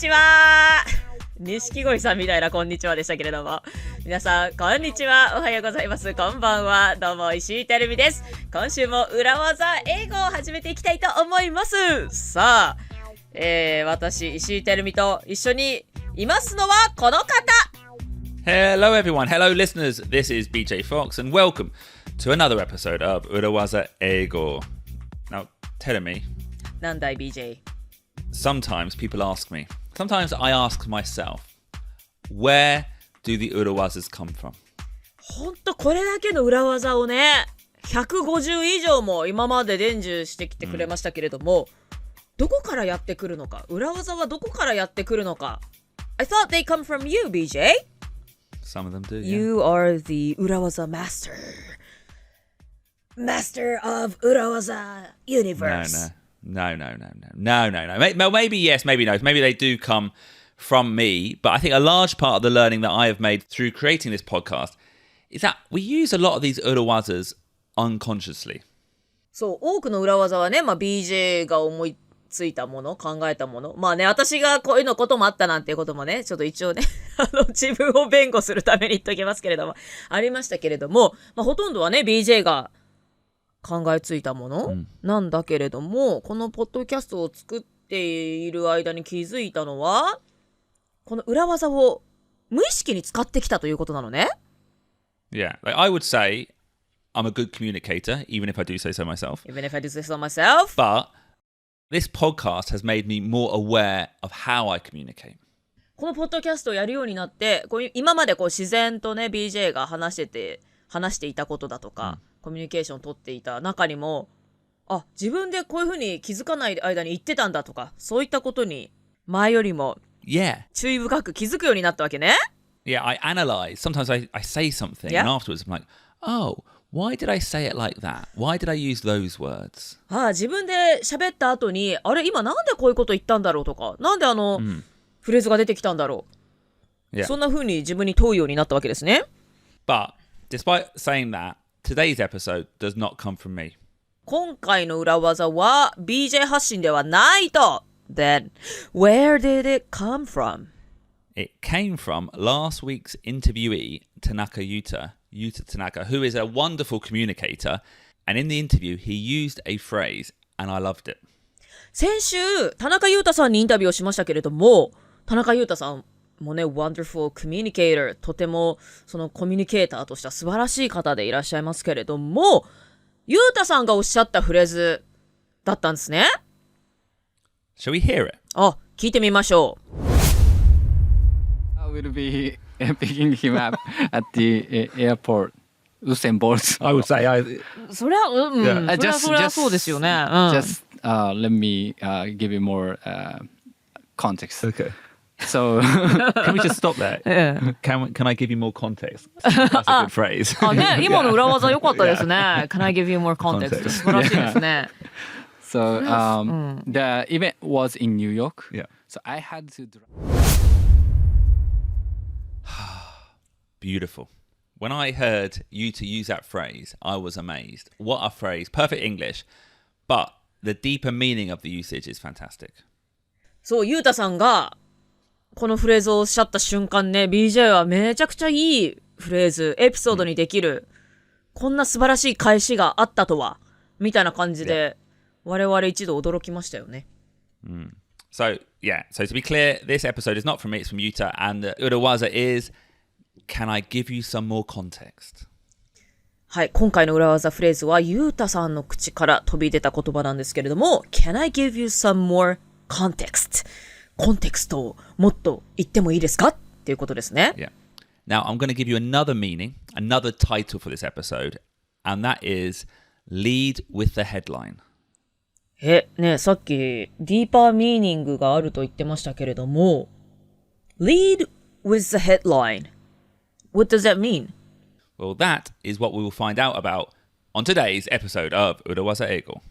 ちは。錦鯉さんみたいなこんにちはでしたけれども、皆さんこんにちは、おはようございます、こんばんは。どうも石井てるみです。今週も裏技英語を始めていきたいと思います。さあ、私石井てるみと一緒にいますのはこの方。 Hello everyone, hello listeners, this is BJ Fox and welcome to another episode of 裏技英語. Now, tell me. なんだい BJ? Sometimes people ask me, sometimes I ask myself, where do the 裏技 come from? ほんとこれだけの裏技をね、150以上も今まで伝授してきてくれましたけれども、どこからやってくるのか、裏技はどこからやってくるのか。 I thought they come from you, BJ. Some of them do, yeah. You are the 裏技 master. Master of 裏技 universe. No. Maybe yes, maybe no. Maybe they do come from me, but I think a large part of the learning that I have made through creating this podcast is that we use a lot of these 裏技 unconsciously. そう、多くの裏技はね、BJ が思いついたもの、考えたもの。私がこういうのこともあったなんていうこともね、ちょっと一応ね、自分を弁護するために言っときますけれども、ありましたけれども、ほとんどはね、BJ が考えついたものなんだけれども、このポッドキャストを作っている間に気づいたのは、この裏技を無意識に使ってきたということなのね。Yeah, like I would say I'm a good communicator, even if I do say so myself. Even if I do say so myself. But this podcast has made me more aware of how I communicate. このポッドキャストをやるようになって、今まで自然とね BJ が話していたことだとか、コミュニケーションを取っていた中にも、自分でこういう風に気づかない間に言ってたんだとか、そういったことに前よりも注意深く気づくようになったわけね。Yeah, I analyze. Sometimes I say something and afterwards I'm like, why did I say it like that? Why did I use those words? 自分で喋った後に、今なんでこういうこと言ったんだろうとか、なんでフレーズが出てきたんだろう。そんな風に自分に問うようになったわけですね。But despite saying that, today's episode does not come from me. 今回の裏技は BJ 発信ではないと。Then, where did it come from? It came from last week's interviewee, Yuta Tanaka, who is a wonderful communicator. And in the interview, he used a phrase, and I loved it. 先週、田中裕太さんにインタビューをしましたけれども、田中裕太さんもね、wonderful communicator、とてもそのコミュニケーターとしては素晴らしい方でいらっしゃいますけれども、裕太さんがおっしゃったフレーズだったんですね。Shall we hear it? 聞いてみましょう。I will be picking him up at the airport. Usain Bolt. I would sayそりゃそうですよね。Just let me give you more context. Okay. So can we just stop there? Can I give you more context? That's a good phrase. 今の裏技良かったですね。Can I give you more context? 素晴らしいですね。So the event was in New York. Yeah. So I had to Beautiful. When I heard you to use that phrase, I was amazed. What a phrase. Perfect English. But the deeper meaning of the usage is fantastic. そう、ゆうたさんがこのフレーズをおっしゃった瞬間ね、BJ はめちゃくちゃいいフレーズ、エピソードにできる、こんな素晴らしい返しがあったとは、みたいな感じで、我々一度驚きましたよね。So to be clear, this episode is not from me, it's from Yuta. And the 裏技 is, can I give you some more context? はい、今回の裏技フレーズは、ゆうたさんの口から飛び出た言葉なんですけれども、Can I give you some more context? コンテクストをもっと言ってもいいですかっていうことですね。Yeah. Now, I'm going to give you another meaning, another title for this episode, and that is Lead with the Headline. ね、さっきディーパーミーニングがあると言ってましたけれども、Lead with the Headline. What does that mean? Well, that is what we will find out about on today's episode of 裏技英語.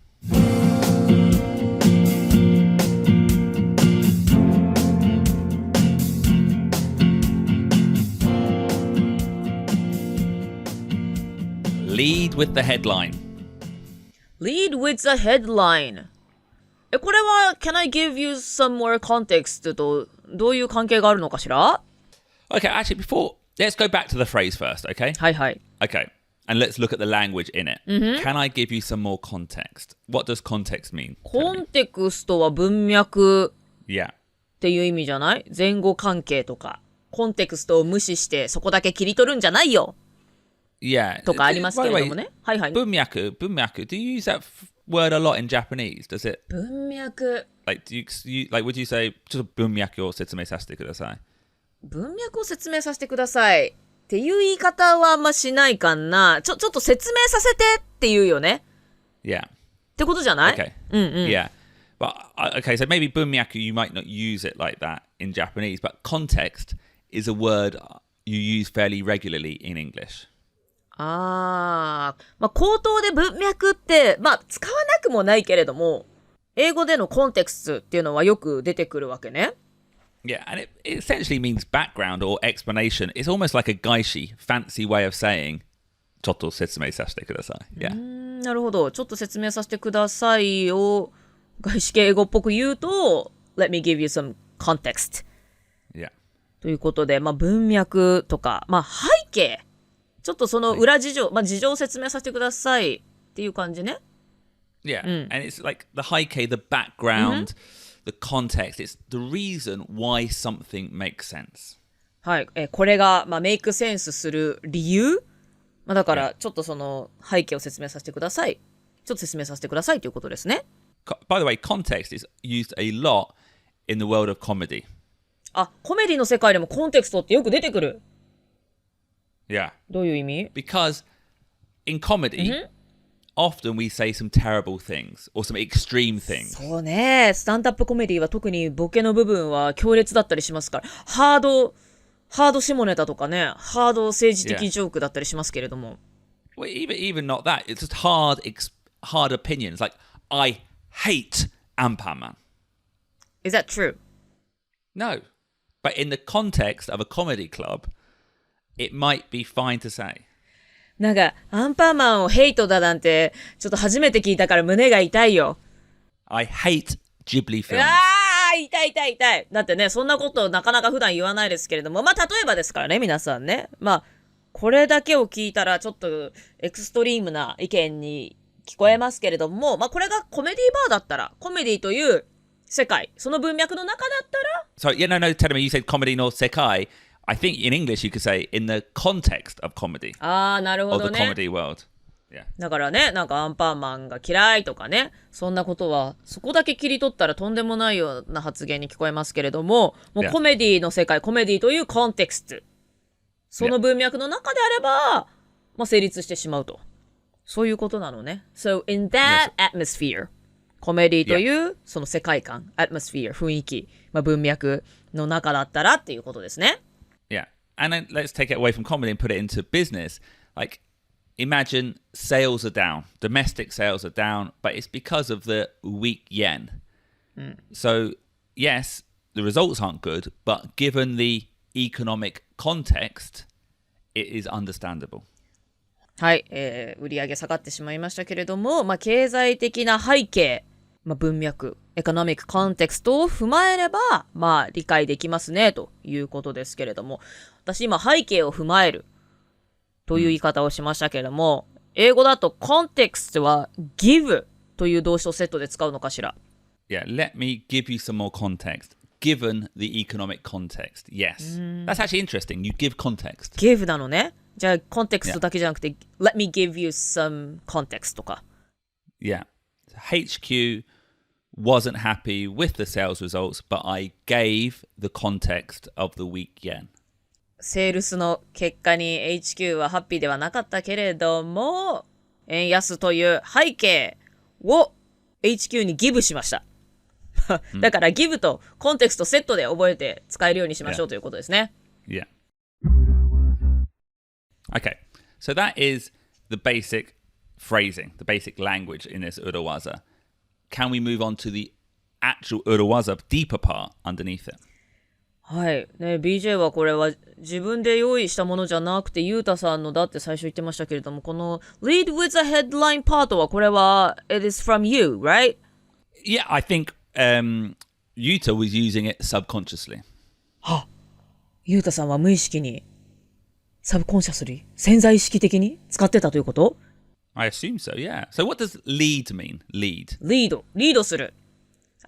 Lead with the headline. Lead with the headline. これは Can I give you some more context とどういう関係があるのかしら？ Okay, actually, let's go back to the phrase first, okay? はいはい。Okay, and let's look at the language in it. Can I give you some more context? What does context mean? コンテクストは文脈 Yeah. っていう意味じゃない？前後関係とか。コンテクストを無視してそこだけ切り取るんじゃないよ。Yeah. とかありますけれどもね。はいはい。文脈, do you use that word a lot in Japanese? Does it? 文脈。Like, would you say, ちょっと文脈を説明させてください。文脈を説明させてください。っていう言い方はあんましないかな。ちょっと説明させてって言うよね。Yeah. ってことじゃない？ Okay. うんうん。Yeah. But, okay, so maybe 文脈 you might not use it like that in Japanese, but context is a word you use fairly regularly in English. まあ、口頭で文脈って、まあ、使わなくもないけれども、英語でのコンテクストっていうのはよく出てくるわけね。Yeah, and it essentially means background or explanation. It's almost like a gaishi, fancy way of saying, ちょっと説明させてください。Yeah. なるほど。ちょっと説明させてくださいを外資系英語っぽく言うと、Let me give you some context. Yeah. ということで、まあ、文脈とか、まあ、背景。ちょっとその裏事情、まあ、事情を説明させてくださいっていう感じね。Yeah, and it's like the heike, the background, the context. It's the reason why something makes sense. はい。これが、まあ、メイクセンスする理由。まあ、だから、ちょっとその背景を説明させてください。ちょっと説明させてくださいということですね。By the way, context is used a lot in the world of comedy. コメディの世界でもコンテクストってよく出てくる。Yeah. どういう意味？ Because in comedy, often we say some terrible things or some extreme things. そうね。スタンドアップコメディは特にボケの部分は強烈だったりしますから、ハード下ネタとかね、ハード政治的ジョークだったりしますけれども。Well, even not that. It's just hard opinions. Like, I hate Anpanman. Is that true? No. But in the context of a comedy club, it might be fine to say. なんか、アンパンマンをヘイトだなんて、ちょっと初めて聞いたから胸が痛いよ。I hate Ghibli films. 痛い。だってね、そんなことなかなか普段言わないですけれども、まあ、例えばですからね、皆さんね。まあ、これだけを聞いたら、ちょっとエクストリームな意見に聞こえますけれども、まあ、これがコメディバーだったら、コメディという世界、その文脈の中だったら、So, yeah, no, tell me, you said comedy no sekai. I think in English you could say in the context of comedy. なるほ Or ど the ね。 comedy world. Yeah. だからね、なんかアンパンマンが嫌いとかね、そんなことは、そこだけ切り取ったらとんでもないような発言に聞こえますけれども、もうコメディの世界、コメディというコンテクスト、その文脈の中であれば、まあ、成立してしまうと。そういうことなのね。So, in that atmosphere, コメディというその世界観、atmosphere、雰囲気、まあ、文脈の中だったらっていうことですね。Yeah. And then let's take it away from comedy and put it into business. Like, imagine sales are down. Domestic sales are down, but it's because of the weak yen. So, yes, the results aren't good, but given the economic context, it is understandable. はい、売上下がってしまいましたけれども、まあ、経済的な背景、まあ、文脈、エコノミックコンテクストを踏まえれば、まあ、理解できますね、ということですけれども、私今背景を踏まえるという言い方をしましたけれども、英語だとコンテクストは give という動詞とセットで使うのかしら。Yeah, let me give you some more context. Given the economic context, yes. That's actually interesting. You give context. give なのね。じゃあ、コンテクストだけじゃなくて、let me give you some context とか。Yeah. HQ wasn't happy with the sales results, but I gave the context of the weak yen. セールスの結果に HQ はハッピーではなかったけれども、円安という背景を HQ にギブしました。だからギブとコンテクストセットで覚えて使えるようにしましょうということですね。Yeah. Okay, so that is the basic phrasing, the basic language in this urawaza. Can we move on to the actual urawaza deeper part underneath it? はい。ね、BJ はこれは自分で用意したものじゃなくて、ゆうたさんのだって最初言ってましたけれども、この Lead with a headline パートはこれは It is from you, right? Yeah, I think Yuta was using it subconsciously. ゆうたさんは無意識に、サブコンシャスリー、潜在意識的に使ってたということ？ I assume so, yeah. So what does lead mean? Lead. リードする。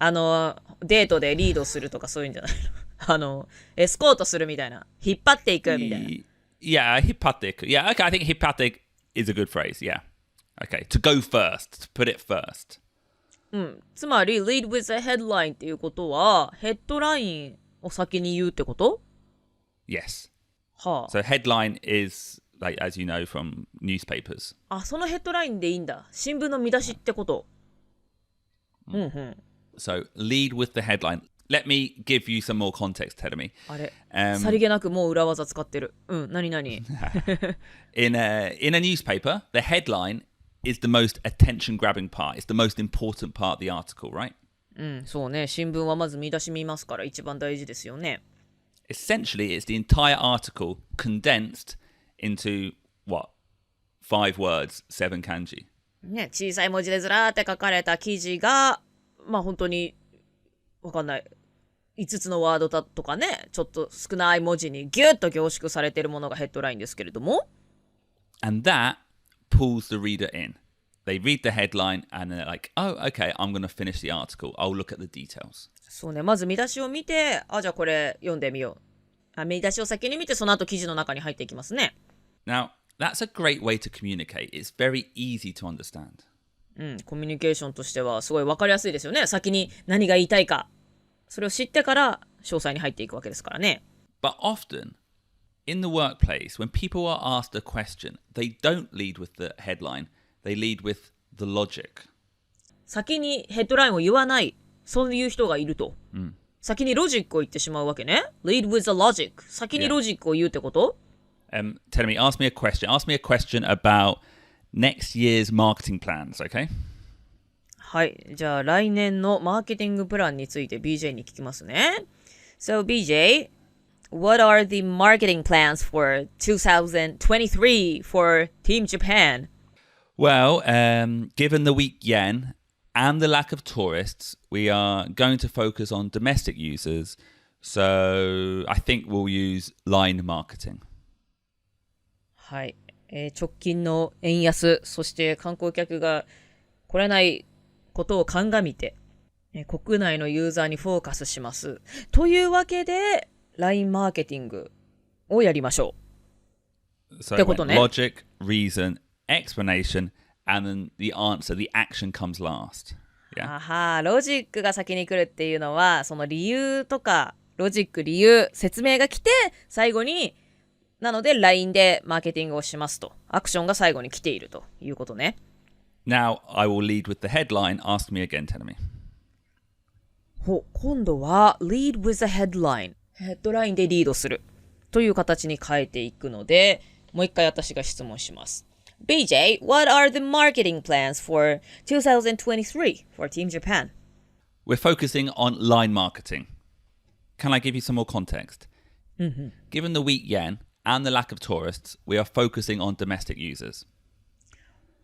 デートでリードするとかそういうんじゃないの？エスコートするみたいな。引っ張っていくみたいな。Yeah, hippatic. Yeah, okay, I think hippatic is a good phrase, yeah. Okay, to go first, to put it first. つまり、lead with a headline っていうことは、ヘッドラインを先に言うってこと？ Yes. はあ。So headline is, like, as you know from newspapers. そのヘッドラインでいいんだ。新聞の見出しってこと。So lead with the headline. Let me give you some more context, Terumi. あれ、さりげなくもう裏技使ってる。何in a newspaper, the headline is the most attention-grabbing part. It's the most important part of the article, right? そうね。新聞はまず見出し見ますから一番大事ですよね。Essentially, it's the entire article condensed into, what? 5 words, 7 kanji. ね、小さい文字でずらーって書かれた記事が、まあ本当に、わかんない。5つのワードだとかね、ちょっと少ない文字にギュッと凝縮されているものがヘッドラインですけれども。And that pulls the reader in. They read the headline and they're like, oh, okay, I'm going to finish the article. I'll look at the details. そうね、まず見出しを見て、じゃあこれ読んでみよう。見出しを先に見て、その後記事の中に入っていきますね。Now, that's a great way to communicate. It's very easy to understand. コミュニケーションとしてはすごい分かりやすいですよね。先に何が言いたいか。それを知ってから詳細に入っていくわけですからね。But often, in the workplace, when people are asked a question, they don't lead with the headline. They lead with the logic. 先にヘッドラインを言わない、そういう人がいると。先にロジックを言ってしまうわけね。Lead with the logic. 先にロジックを言うってこと？ Tell me, ask me a question. Ask me a question about next year's marketing plans, okay? はい。じゃあ来年のマーケティングプランについて BJ に聞きますね。So BJ, what are the marketing plans for 2023 for Team Japan? Well, given the weak yen and the lack of tourists, we are going to focus on domestic users. So I think we'll use line marketing. はい。直近の円安、そして観光客が来れないことを鑑みて、国内のユーザーにフォーカスします。というわけで、LINE マーケティングをやりましょう。So ってことね。logic, reason, explanation, and then the answer, the action comes last. Yeah. ロジックが先に来るっていうのは、その理由とか、ロジック、理由、説明が来て、最後に、なので LINE でマーケティングをしますと。アクションが最後に来ているということね。Now I will lead with the headline. Ask me again, tell me. 今度は lead with a headline。ヘッドラインでリードするという形に変えていくので、もう一回私が質問します。BJ, what are the marketing plans for 2023 for Team Japan? We're focusing on line marketing. Can I give you some more context? Given the weak yen and the lack of tourists, we are focusing on domestic users.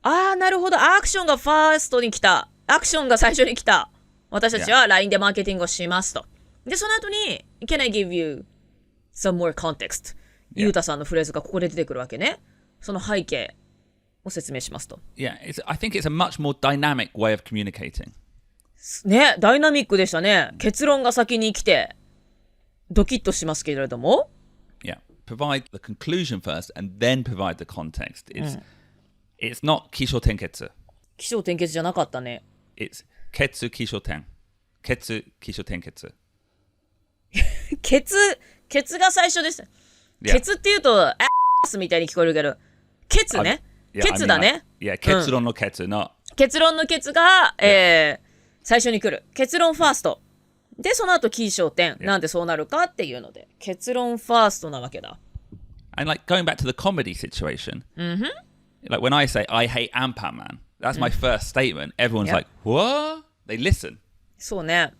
なるほど。アクションがファーストに来た。アクションが最初に来た。私たちは LINE でマーケティングをしますと。で、その後に、Can I give you some more context? ゆうたさんのフレーズがここで出てくるわけね。その背景を説明しますと。Yeah, I think it's a much more dynamic way of communicating. ね、ダイナミックでしたね。結論が先に来て、ドキッとしますけれども。Yeah, provide the conclusion first and then provide the context. It's not 起承転結. 起承転結じゃなかったね。It's 結起承転。結起承転結。ケツが最初です。Yeah. ケツって言うと、スみたいに聞こえるけど、ケツね。Yeah, ケツだね。I mean, like, yeah, 結論のケツ、not. 結論のケツが、最初に来る。結論ファースト。で、その後、起承転。なんでそうなるかっていうので、結論ファーストなわけだ。And like going back to the comedy situation, like when I say I hate Ant-Man, that's my first statement. Everyone's like, what? They listen. そうね。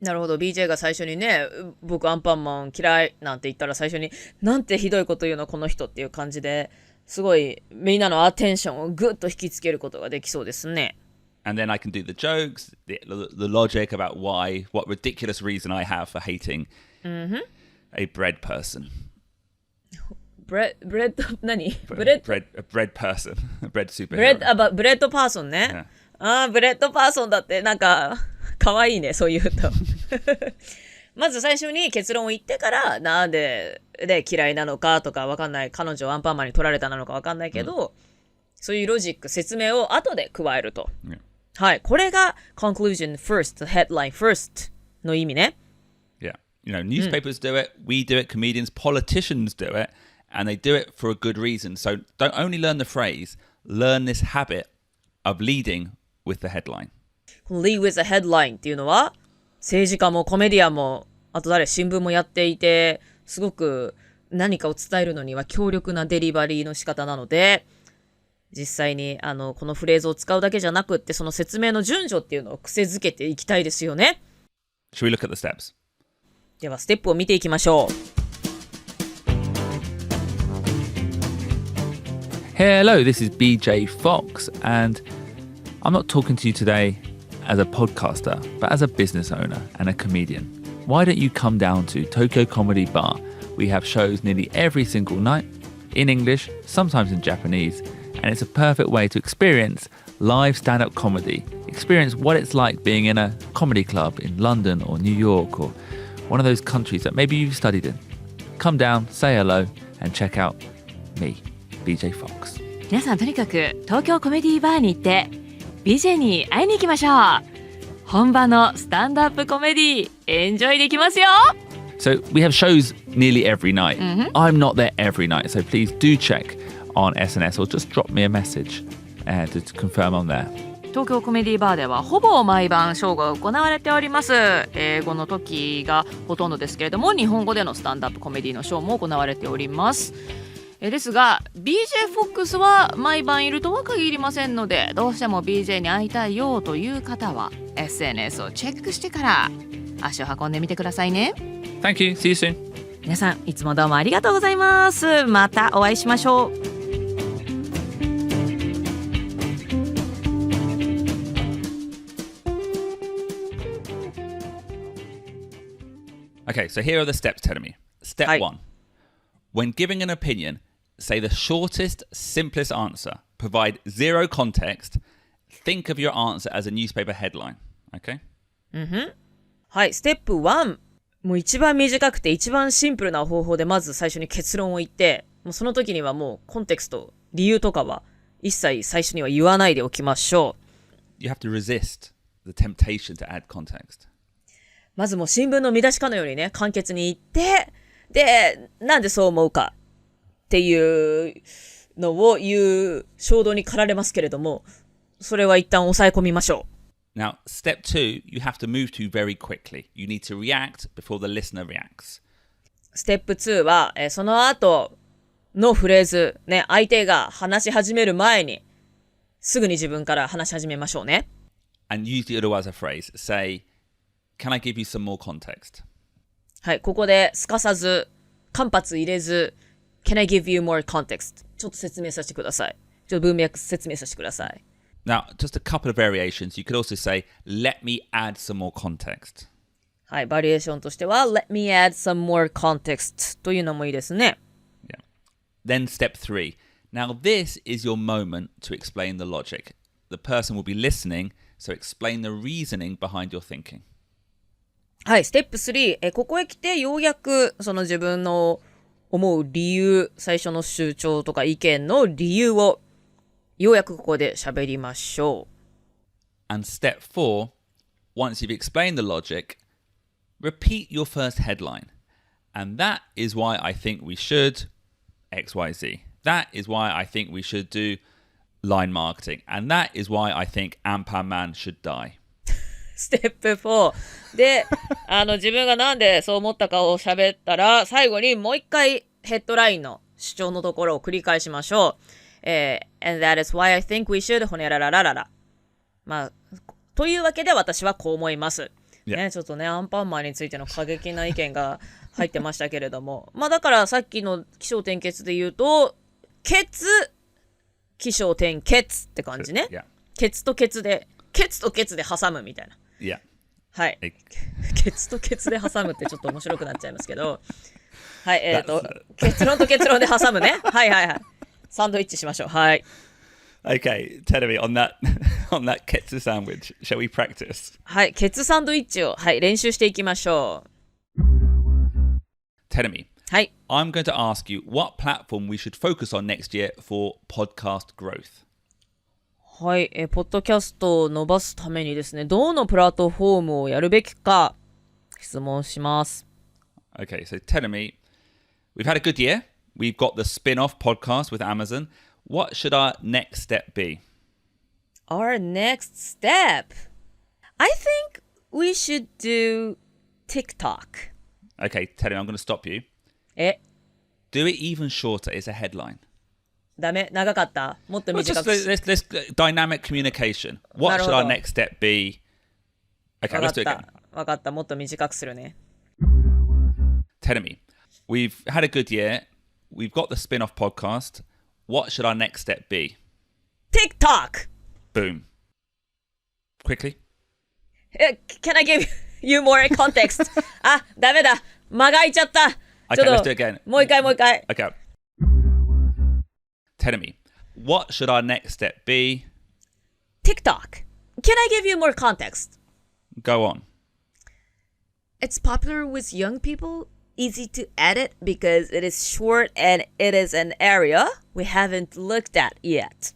なるほど。BJ が最初にね、僕アンパンマン嫌いなんて言ったら最初に、なんてひどいこと言うのこの人っていう感じで、すごいみんなのアテンションをぐっと引きつけることができそうですね。And then I can do the jokes, the logic about why, what ridiculous reason I have for hating A bread person. ブレッド、何 A bread person. A bread superhero. ブレッドパーソンね。ブレッドパーソンだってなんかかわいいね、そう言うと。まず最初に結論を言ってからなんで嫌いなのかとかわかんない、彼女をアンパンマンに取られたなのかわかんないけど、そういうロジック説明を後で加えると。はい、これが conclusion first, headline first の意味ね。Yeah. Newspapers do it, we do it, comedians, politicians do it, and they do it for a good reason. So don't only learn the phrase, learn this habit of leading with the headline. Lead with the headline っていうのは政治家もコメディアンもあと新聞もやっていて、すごく何かを伝えるのには強力なデリバリーの仕方なので、実際にこのフレーズを使うだけじゃなくって、その説明の順序っていうのを癖づけていきたいですよね。Should we look at the steps? ではステップを見ていきましょう。Hello, this is BJ Fox, and I'm not talking to you today as a podcaster, but as a business owner and a comedian. Why don't you come down to Tokyo Comedy Bar? We have shows nearly every single night, in English, sometimes in Japanese, and it's a perfect way to experience live stand-up comedy, experience what it's like being in a comedy club in London or New York or one of those countries that maybe you've studied in. Come down, say hello, and check out me, BJ Fox. 皆さんとにかく東京コメディバーに行って BJ に会いに行きましょう。本場のスタンドアップコメディエンジョイできますよ。 So we have shows nearly every night. I'm not there every night, so please do check on SNS or just drop me a message to confirm on there. 東京コメディバーではほぼ毎晩ショーが行われております。英語の時がほとんどですけれども、日本語でのスタンドアップコメディのショーも行われております。ですが BJ フォックスは毎晩いるとは限りませんので、どうしても BJ に会いたいよという方は SNS をチェックしてから足を運んでみてくださいね。 Thank you. See you soon. 皆さんいつもどうもありがとうございます。またお会いしましょう。Okay, so here are the steps, Terumi. Step 1. When giving an opinion, say the shortest, simplest answer. Provide zero context. Think of your answer as a newspaper headline. Okay? はい、ステップ1。もう一番短くて一番シンプルな方法でまず最初に結論を言って、もうその時にはもうコンテクスト、理由とかは一切最初には言わないでおきましょう。You have to resist the temptation to add context. まずもう新聞の見出しかのようにね、簡潔に言って、で、なんでそう思うかっていうのを言う衝動に駆られますけれども、それは一旦抑え込みましょう。Now, step 2, you have to move to very quickly. You need to react before the listener reacts. ステップ2は、その後のフレーズ、ね、相手が話し始める前に、すぐに自分から話し始めましょうね。And use the Uruguays phrase. Say, can I give you some more context? はい、ここですかさず、間髪入れず、Can I give you more context? ちょっと説明させてください。ちょっと文脈説明させてください。Now, just a couple of variations. You could also say, let me add some more context. はい、バリエーションとしては Let me add some more context というのもいいですね。Yeah. Then step 3. Now, this is your moment to explain the logic. The person will be listening, so explain the reasoning behind your thinking. はい、ステップ3、ここへ来てようやくその自分の思う理由、最初の主張とか意見の理由をようやくここで喋りましょう。And step 4, once you've explained the logic, repeat your first headline. And that is why I think we should XYZ. That is why I think we should do line marketing. And that is why I think Ampan Man should die. ステップ4で自分がなんでそう思ったかを喋ったら最後にもう一回ヘッドラインの主張のところを繰り返しましょう。And that is why I think we should ほにゃららららら。まあというわけで私はこう思います。ね、ちょっとねアンパンマンについての過激な意見が入ってましたけれども、まあだからさっきの起承転結で言うと起承転結って感じね。ケツとケツで挟むみたいな。Yeah. はい。ケツとケツで挟むってちょっと面白くなっちゃいますけど、はい、結論と結論で挟むね。はいはいはい。サンドイッチしましょう。はい。Okay, tell me on that on that ketsu sandwich. Shall we practice? はい、ケツサンドイッチを、はい、練習していきましょう。Tell me. はい。I'm going to ask you what platform we should focus on next year for podcast growth. はい、ポッドキャストを伸ばすためにですね、どのプラットフォームをやるべきか質問します。Okay, so tell me, we've had a good year. We've got the spin-off podcast with Amazon. What should our next step be? Our next step? I think we should do TikTok. Okay, tell me, I'm going to stop you. え、 Do it even shorter. It's a headline. ダメ長かったもっと Well, 短 just くし let's dynamic communication. What should our next step be? Okay, わ let's か do っ it again. たわかったもっと短くするね。 Tell me, we've had a good year. We've got the spin-off podcast. What should our next step be? TikTok! Boom. Quickly. Can I give you more context? あ、ダメだ間が空いちゃった。 Okay, let's do it again. もう一回もう一回。 Okay. Tell me, what should our next step be? TikTok. Can I give you more context? Go on. It's popular with young people, easy to edit because it is short and it is an area we haven't looked at yet.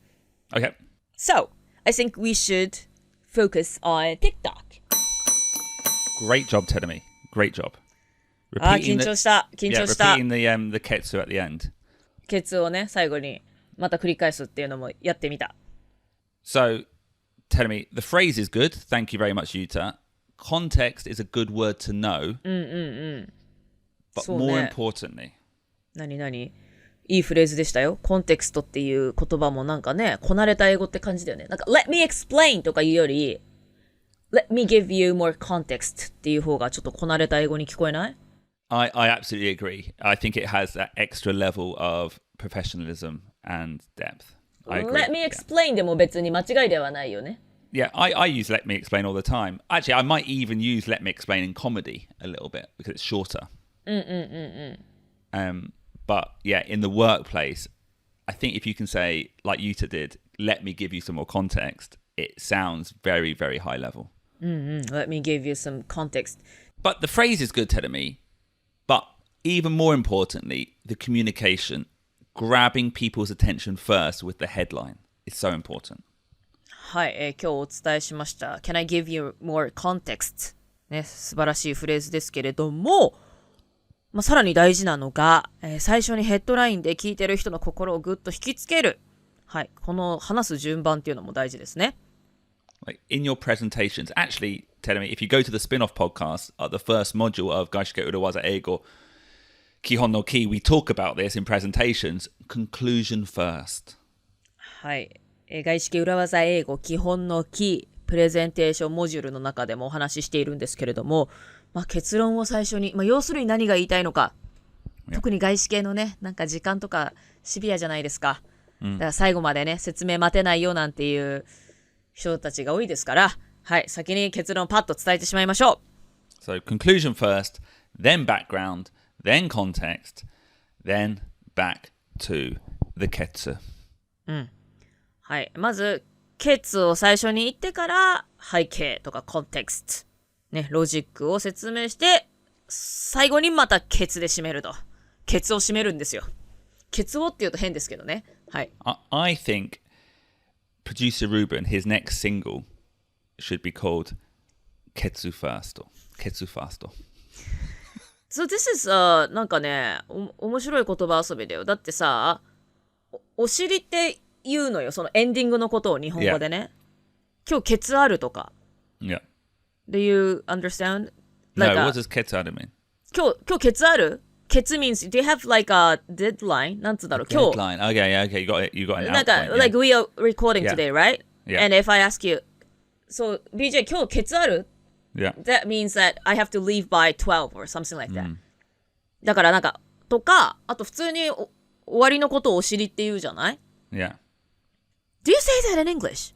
Okay. So, I think we should focus on TikTok. Great job, Tedemi. Great job. あー、緊張した緊張した。 repeating the ketsu at the end. ケツをね、最後にまた繰り返すっていうのもやってみた。So, tell me, the phrase is good. Thank you very much, Yuta. Context is a good word to know. But そう more ね。 importantly, 何いいフレーズでしたよ。コンテクストっていう言葉もなんかね、こなれた英語って感じだよね。なんか Let me explain とか言うより Let me give you more context っていう方がちょっとこなれた英語に聞こえない？ I absolutely agree. I think it has that extra level of professionalism and depth. I agree. Let me explain でも別に間違いではないよね。Yeah, I use Let Me Explain all the time. Actually, I might even use Let Me Explain in comedy a little bit because it's shorter. But yeah, in the workplace, I think if you can say, like Yuta did, let me give you some more context, it sounds very, very high level. Let me give you some context. But the phrase is good, Tedemi. But even more importantly, the communication, grabbing people's attention first with the headline is so important. はい、今日お伝えしました。Can I give you more context? ね、素晴らしいフレーズですけれども、さらに大事なのが、最初にヘッドラインで聞いてる人の心をぐっと引きつける。はい、この話す順番っていうのも大事ですね。Like in your presentations, actually, tell me, if you go to the spin-off podcast, the first module of 外資系裏技英語、基本のKEY, we talk about this in presentations, conclusion first. はい。外資系裏技英語基本のキープレゼンテーションモジュールの中でもお話ししているんですけれども、結論を最初に、要するに何が言いたいのか、特に外資系のね、なんか時間とかシビアじゃないですか。だから最後までね、説明待てないよなんていう人たちが多いですから、はい、先に結論をパッと伝えてしまいましょう。So conclusion first, then background, then context, then back to the ketsu. はい。まず、ケツを最初に言ってから、背景とかコンテクスト。ね、ロジックを説明して、最後にまたケツで締めると。ケツを締めるんですよ。ケツをって言うと変ですけどね。はい。I think producer Ruben, his next single should be called Ketsu First or Ketsu Fast. So this is, なんかね、面白い言葉遊びだよ。だってさ、お尻って言うのよ。そのエンディングのことを日本語でね。今日ケツあるとか。Yeah. Do you understand? No, Like what does ketsu mean? 今日ケツある？ケツ means, do you have like a deadline? なんつうんだろう、今日。Deadline. Okay, okay, you got an なんか、outpoint, like we are recording today, right? Yeah. And if I ask you, so BJ, 今日ケツある？ Yeah. That means that I have to leave by 12 or something like that. だからなんか、とか、あと普通に終わりのことをお尻って言うじゃない？ Yeah. Do you say that in English?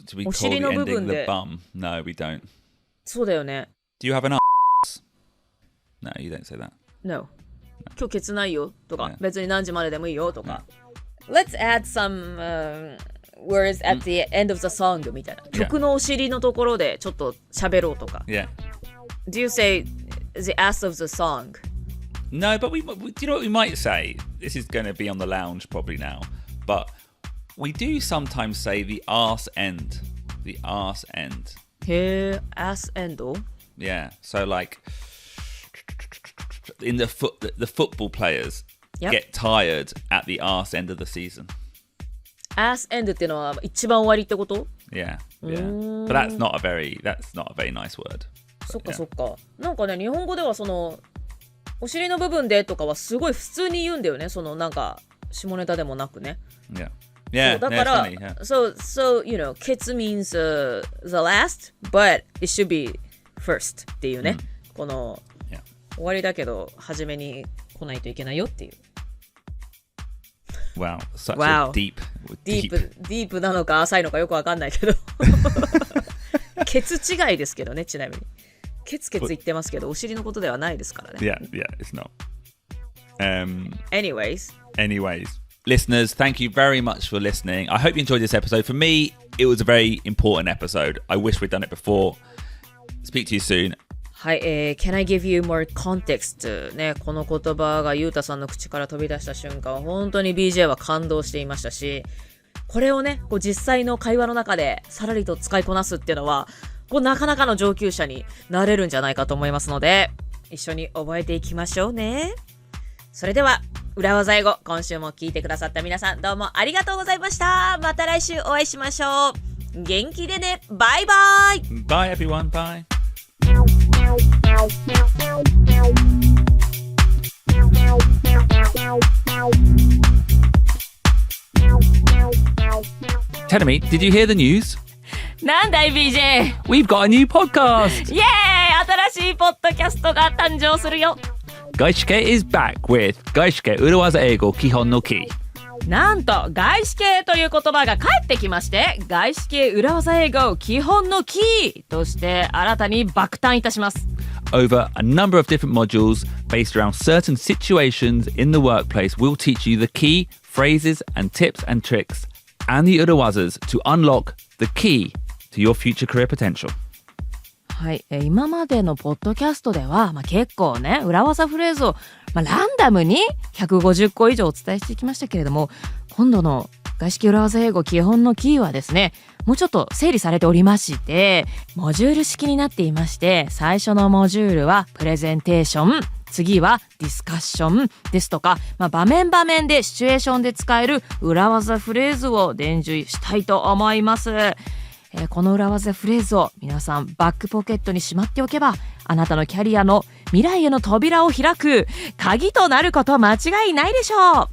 Do we お call 尻 the の部 ending 分 the で。 bum? No, we don't. そうだよね。 Do you have an No, you don't say that. No. 今日ケツないよとか、Yeah. 別に何時まででもいいよとか。Let's add some words at the end of the song みたいな。曲のお尻のところでちょっと喋ろうとか。Yeah. Do you say the ass of the song? No, but do you know what we might say? This is going to be on the lounge probably now, but we do sometimes say the arse end. The arse end. へえ、ass end? Yeah. So like in the football players Yep. get tired at the arse end of the season. ass end っていうのは一番終わりってこと？ Yeah. Yeah. But that's not a very nice word. そっかそっか。なんかね、日本語ではそのお尻の部分でとかはすごい普通に言うんだよね。そのなんか下ネタでもなくね。Yeah. Yeah. だから、yeah, it's funny, yeah. so you know, ケツ means the last, but it should be first っていうね。この Yeah. 終わりだけど初めに来ないといけないよっていう。Wow. Such Wow. a deep. ディープなのか浅いのかよくわかんないけど。ケツ違いですけどね、ちなみに。ケツ言ってますけど、お尻のことではないですからね。Yeah. Yeah. It's not. Anyways. Listeners, thank you very much for listening. I hope you enjoyed this episode. For me, it was a very important episode. I wish we'd done it before. Speak to you soon. はい、Can I give you more context? ね、この言葉がゆうたさんの口から飛び出した瞬間、本当に BJ は感動していましたし、これをね、こう実際の会話の中でさらりと使いこなすっていうのは、こうなかなかの上級者になれるんじゃないかと思いますので、一緒に覚えていきましょうね。それでは、裏技英語、今週も聞いてくださった皆さん、どうもありがとうございました。また来週お会いしましょう。元気でね。バイバイ。 Bye, everyone. Bye. Tell me, did you hear the news? なんだい BJ? We've got a new podcast. イエーイ、新しいポッドキャストが誕生するよ。外資系 is back with 外資系裏技英語基本のKEY. なんと外資系という言葉が帰ってきまして、外資系裏技英語基本のキーとして新たに爆誕いたします。Over a number of different modules based around certain situations in the workplace, we'll teach you the key phrases and tips and tricks and the urawazas to unlock the key to your future career potential. はい、今までのポッドキャストでは、結構ね、裏技フレーズを、ランダムに150個以上お伝えしてきましたけれども、今度の外資系裏技英語基本のキーはですね、もうちょっと整理されておりまして、モジュール式になっていまして、最初のモジュールはプレゼンテーション、次はディスカッションですとか、場面場面でシチュエーションで使える裏技フレーズを伝授したいと思います。この裏技フレーズを皆さんバックポケットにしまっておけば、あなたのキャリアの未来への扉を開く鍵となること間違いないでしょう。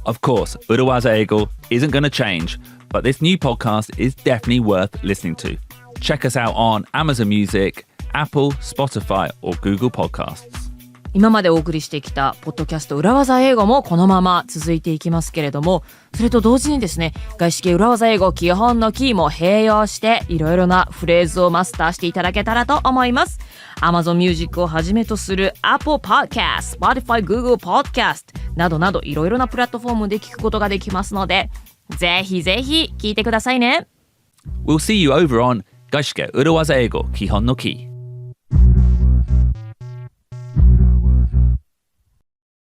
Of course, Urawaza Eigo isn't going to change, but this new podcast is definitely worth listening to. Check us out on Amazon Music, Apple, Spotify, or Google Podcasts. 今までお送りしてきたポッドキャスト裏技英語もこのまま続いていきますけれども、それと同時にですね、外資系裏技英語基本のキーも併用していろいろなフレーズをマスターしていただけたらと思います。 Amazon Music をはじめとする Apple Podcast、Spotify、Google Podcast などなどいろいろなプラットフォームで聞くことができますので、ぜひぜひ聞いてくださいね。 We'll see you over on 外資系裏技英語基本のキー